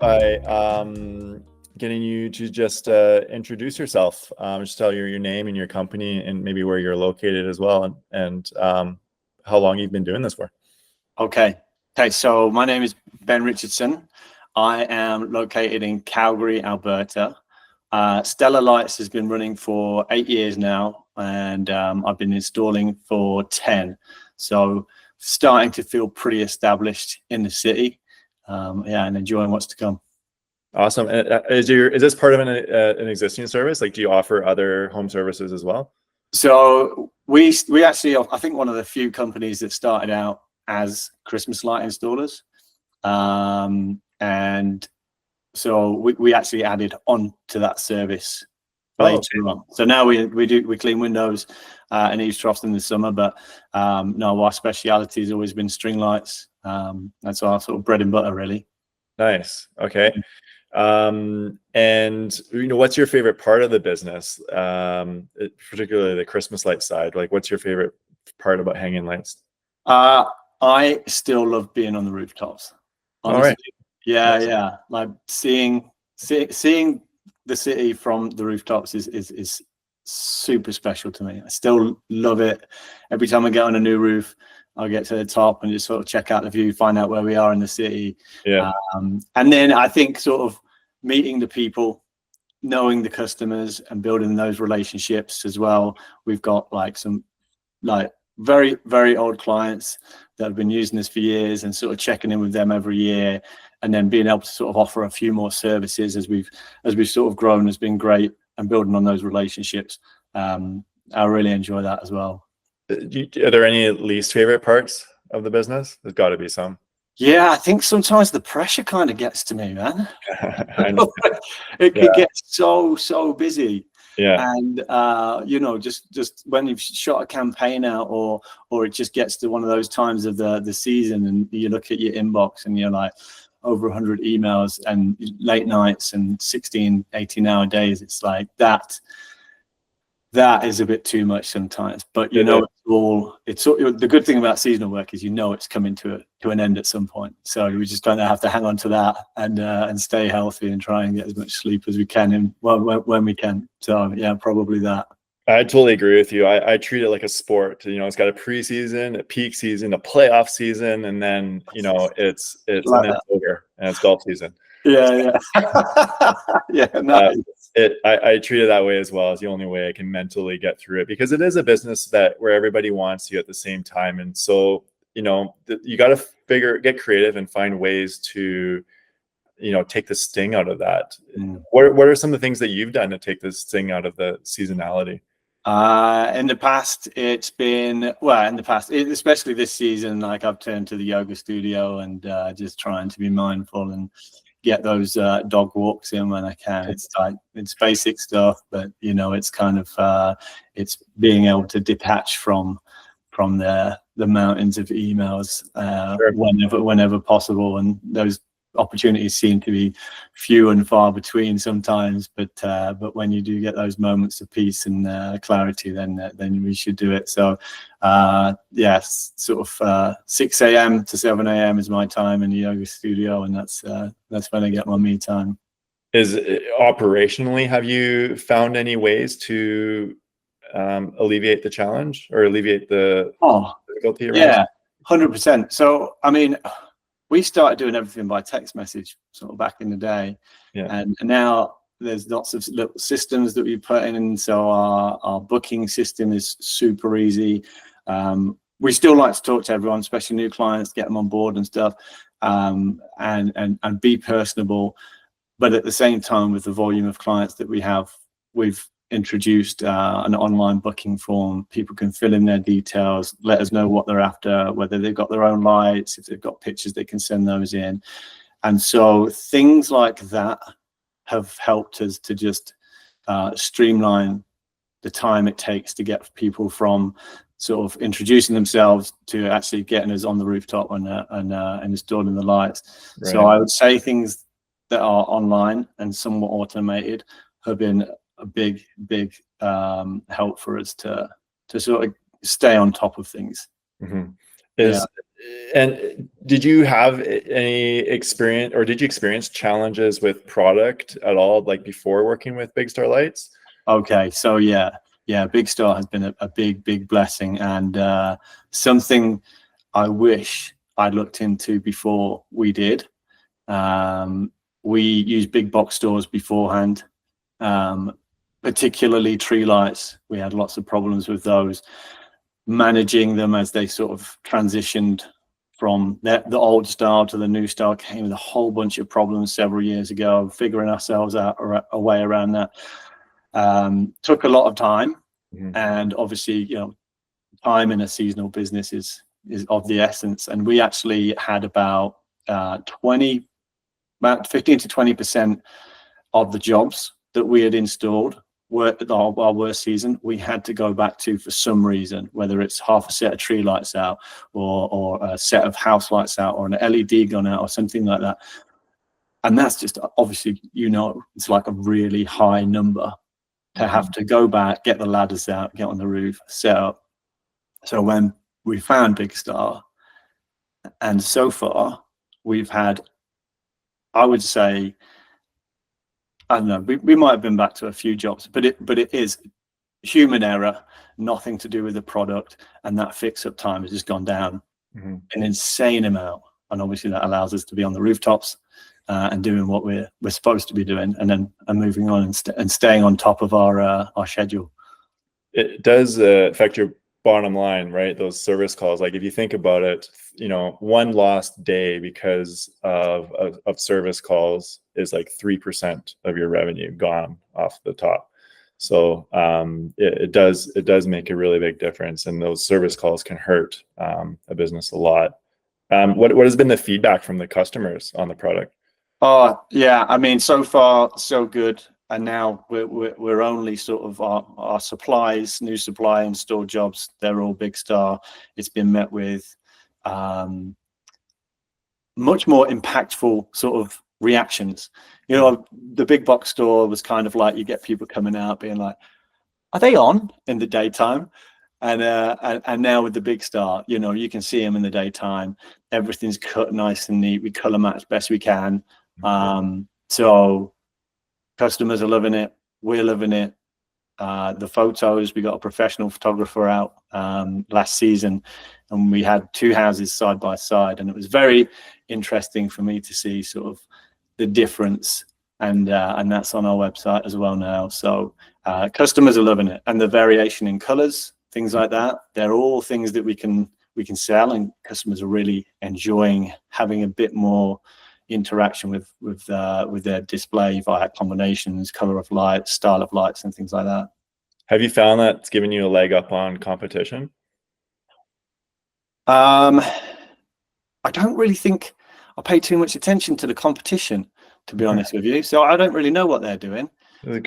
by getting you to just introduce yourself. Just tell your name and your company and maybe where you're located as well, and how long you've been doing this for. Okay. So my name is Ben Richardson. I am located in Calgary, Alberta. Stella Lights has been running for 8 years now, and I've been installing for 10. So starting to feel pretty established in the city. And enjoying what's to come. Awesome. Is this part of an existing service? Like, do you offer other home services as well? So we actually, I think, one of the few companies that started out as Christmas light installers, and so we actually added on to that service later on. So now we clean windows and eaves troughs in the summer, but no, our speciality has always been string lights. That's our sort of bread and butter, really. Nice. Okay. And what's your favorite part of the business, particularly the Christmas light side? Like, what's your favorite part about hanging lights? I still love being on the rooftops, honestly. All right. Yeah. Like seeing the city from the rooftops is super special to me. I still love it. Every time I get on a new roof, I'll get to the top and just sort of check out the view, find out where we are in the city. Yeah. And then I think sort of meeting the people, knowing the customers and building those relationships as well. We've got some very, very old clients that have been using this for years, and sort of checking in with them every year, and then being able to sort of offer a few more services as we've sort of grown has been great, and building on those relationships. I really enjoy that as well. Are there any least favorite parts of the business? There's got to be some. Yeah, I think sometimes the pressure kind of gets to me, man. I know. It can get so busy. Yeah. And just when you've shot a campaign out, or it just gets to one of those times of the season, and you look at your inbox and you're like over 100 emails and late nights and 16, 18-hour days. It's like that is a bit too much sometimes, but it's all the good thing about seasonal work is it's coming to an end at some point. So we just kind of have to hang on to that and stay healthy and try and get as much sleep as we can when we can. So yeah, probably that. I totally agree with you. I treat it like a sport. It's got a preseason, a peak season, a playoff season, and then it's and then it's over, and it's golf season. Yeah. Yeah. Nice. I treat it that way as well. It's the only way I can mentally get through it, because it is a business where everybody wants you at the same time. And so, you got to get creative and find ways to, take the sting out of that. What are some of the things that you've done to take the sting out of the seasonality? In the past, especially this season, like I've turned to the yoga studio and just trying to be mindful and get those dog walks in when I can. It's basic stuff, but it's kind of it's being able to detach from the mountains of emails whenever possible, and those opportunities seem to be few and far between sometimes, but when you do get those moments of peace and clarity, then we should do it. So sort of 6 a.m. to 7 a.m. is my time in the yoga studio, and that's when I get my me time. Operationally, have you found any ways to alleviate the challenge or alleviate the difficulty around? Yeah, 100%. So I mean, we started doing everything by text message sort of back in the day, and now there's lots of little systems that we put in. So our booking system is super easy. We still like to talk to everyone, especially new clients, get them on board and stuff, and be personable. But at the same time, with the volume of clients that we have, we've introduced an online booking form. People can fill in their details, let us know what they're after, whether they've got their own lights, if they've got pictures, they can send those in. And so things like that have helped us to just streamline the time it takes to get people from sort of introducing themselves to actually getting us on the rooftop and installing the lights. Right. So I would say things that are online and somewhat automated have been a big help for us to sort of stay on top of things. Mm-hmm. And did you have any experience, or did you experience challenges with product at all, like before working with Big Star Lights? Okay, so yeah, Big Star has been a big blessing, and something I wish I looked into before we did. We used big box stores beforehand, particularly tree lights. We had lots of problems with those, managing them as they sort of transitioned from the old style to the new style. Came with a whole bunch of problems several years ago, figuring ourselves out a way around that. Took a lot of time, and obviously, time in a seasonal business is of the essence. And we actually had about 15 to 20% of the jobs that we had installed were our worst season. We had to go back to for some reason, whether it's half a set of tree lights out, or a set of house lights out, or an LED gone out, or something like that. And that's just, obviously, it's like a really high number to have to go back, get the ladders out, get on the roof, set up. So when we found Big Star, and so far we've had, I would say, I don't know, we might have been back to a few jobs, but it is human error, nothing to do with the product, and that fix-up time has just gone down an insane amount. And obviously that allows us to be on the rooftops and doing what we're supposed to be doing, and then moving on and staying on top of our schedule. It does affect your bottom line, right? Those service calls. Like if you think about it, one lost day because of service calls is like 3% of your revenue gone off the top. So it does make a really big difference, and those service calls can hurt a business a lot. What has been the feedback from the customers on the product? Oh yeah, I mean, so far so good. And now we're only sort of our supplies, new supply install jobs, they're all Big Star. It's been met with much more impactful sort of reactions. The big box store was kind of like, you get people coming out being like, are they on in the daytime? And now with the Big Star, you can see them in the daytime. Everything's cut nice and neat. We color match best we can. So customers are loving it. We're loving it. The photos, we got a professional photographer out last season, and we had two houses side by side, and it was very interesting for me to see sort of the difference, and that's on our website as well now. So customers are loving it, and the variation in colors, things like that, they're all things that we can sell, and customers are really enjoying having a bit more interaction with their display via combinations, color of lights, style of lights, and things like that. Have you found that it's given you a leg up on competition? I don't really think I pay too much attention to the competition, to be honest with you. So I don't really know what they're doing. It's a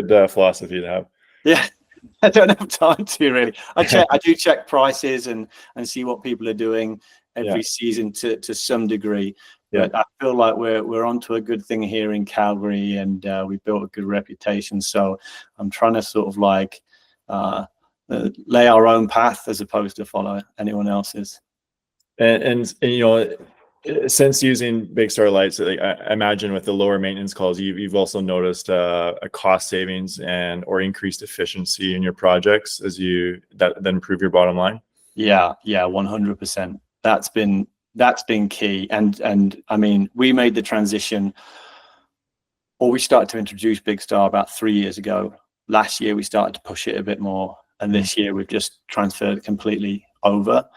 good philosophy to have. Yeah, I don't have time to really. I do check prices and see what people are doing every season to some degree. But I feel like we're onto a good thing here in Calgary, and we built a good reputation. So I'm trying to sort of like lay our own path as opposed to follow anyone else's. And since using Big Star Lights, I imagine with the lower maintenance calls, you've also noticed a cost savings or increased efficiency in your projects that improve your bottom line. Yeah, 100%. That's been key. And I mean, we made the transition, or we started to introduce Big Star about 3 years ago. Last year we started to push it a bit more, and this year we've just transferred completely over.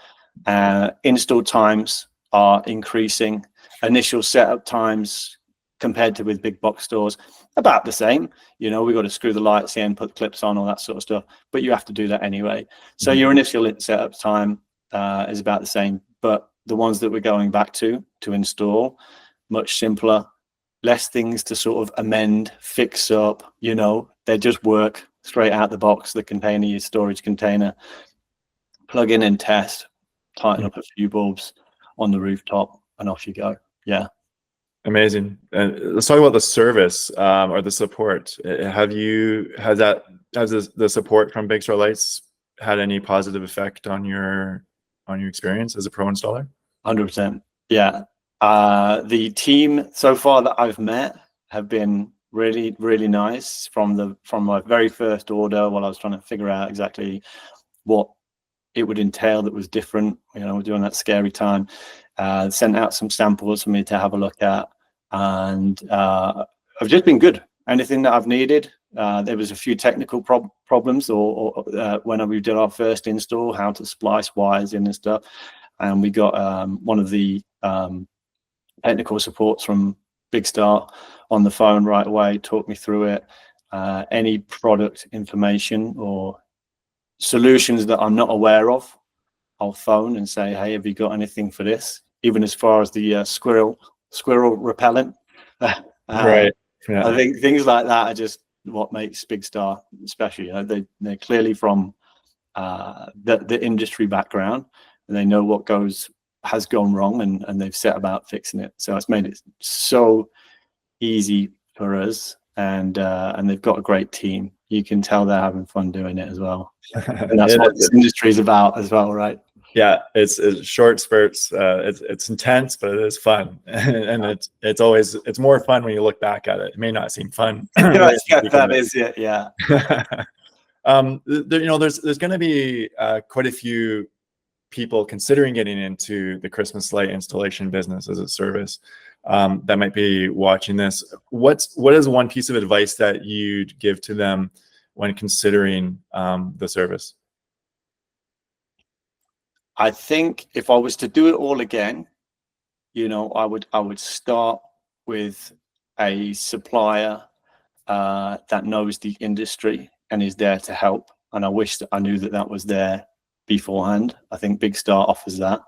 Install times are increasing. Initial setup times compared to with big box stores, about the same. We've got to screw the lights in, put clips on, all that sort of stuff, but you have to do that anyway. So your initial setup time is about the same, but the ones that we're going back to install, much simpler, less things to sort of amend, fix up. They just work straight out the box. The container, your storage container, plug in and test, tighten up a few bulbs on the rooftop, and off you go. Yeah. Amazing. And let's talk about the service or the support. Has the support from Big Star Lights had any positive effect on your your experience as a pro installer? 100%. Yeah. The team so far that I've met have been really, really nice from my very first order, while I was trying to figure out exactly what it would entail that was different, during that scary time. Sent out some samples for me to have a look at, and I've just been good. Anything that I've needed. There was a few technical problems or when we did our first install, how to splice wires in and stuff, and we got one of the technical supports from Big Star on the phone right away, talked me through it. Any product information or solutions that I'm not aware of, I'll phone and say, hey, have you got anything for this? Even as far as the squirrel repellent. Right. Yeah. I think things like that are just what makes Big Star special. They're clearly from the industry background, and they know what has gone wrong, and they've set about fixing it. So it's made it so easy for us, and they've got a great team. You can tell they're having fun doing it as well, and that's what this industry is about as well, right? Yeah, it's short spurts. It's intense, but it is fun, and it's more fun when you look back at it. It may not seem fun. That is it. Yeah. There's going to be quite a few people considering getting into the Christmas light installation business as a service that might be watching this. What is one piece of advice that you'd give to them when considering the service? I think if I was to do it all again, I would start with a supplier that knows the industry and is there to help. And I wish that I knew that was there beforehand. I think Big Star offers that.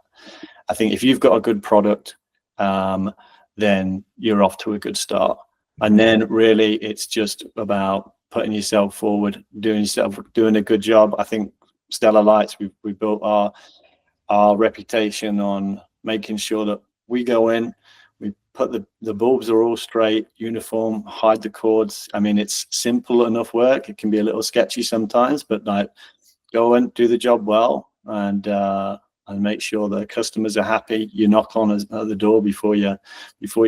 I think if you've got a good product, then you're off to a good start. And then really it's just about putting yourself forward, doing a good job. I think Stella Lights, we built our reputation on making sure that we go in, we put the bulbs are all straight, uniform, hide the cords. I mean, it's simple enough work. It can be a little sketchy sometimes, but like, go and do the job well, and make sure the customers are happy. You knock on at the door before you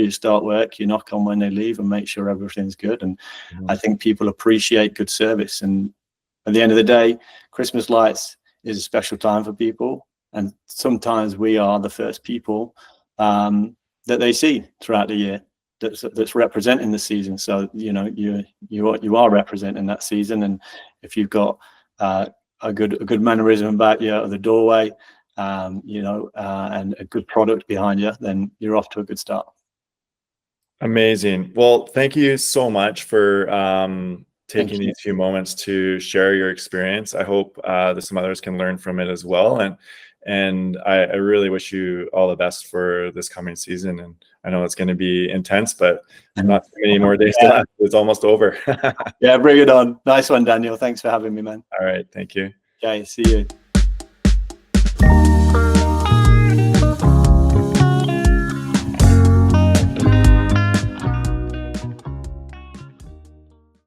start work. You knock on when they leave and make sure everything's good. And I think people appreciate good service. And at the end of the day, Christmas lights is a special time for people. And sometimes we are the first people that they see throughout the year that's representing the season. So, you are representing that season. And if you've got a good mannerism about you at the doorway, and a good product behind you, then you're off to a good start. Amazing. Well, thank you so much for taking these few moments to share your experience. I hope that some others can learn from it as well. And I really wish you all the best for this coming season. And I know it's going to be intense, but not too many more days left. It's almost over. Yeah, bring it on. Nice one, Daniel. Thanks for having me, man. All right. Thank you. Okay, see you.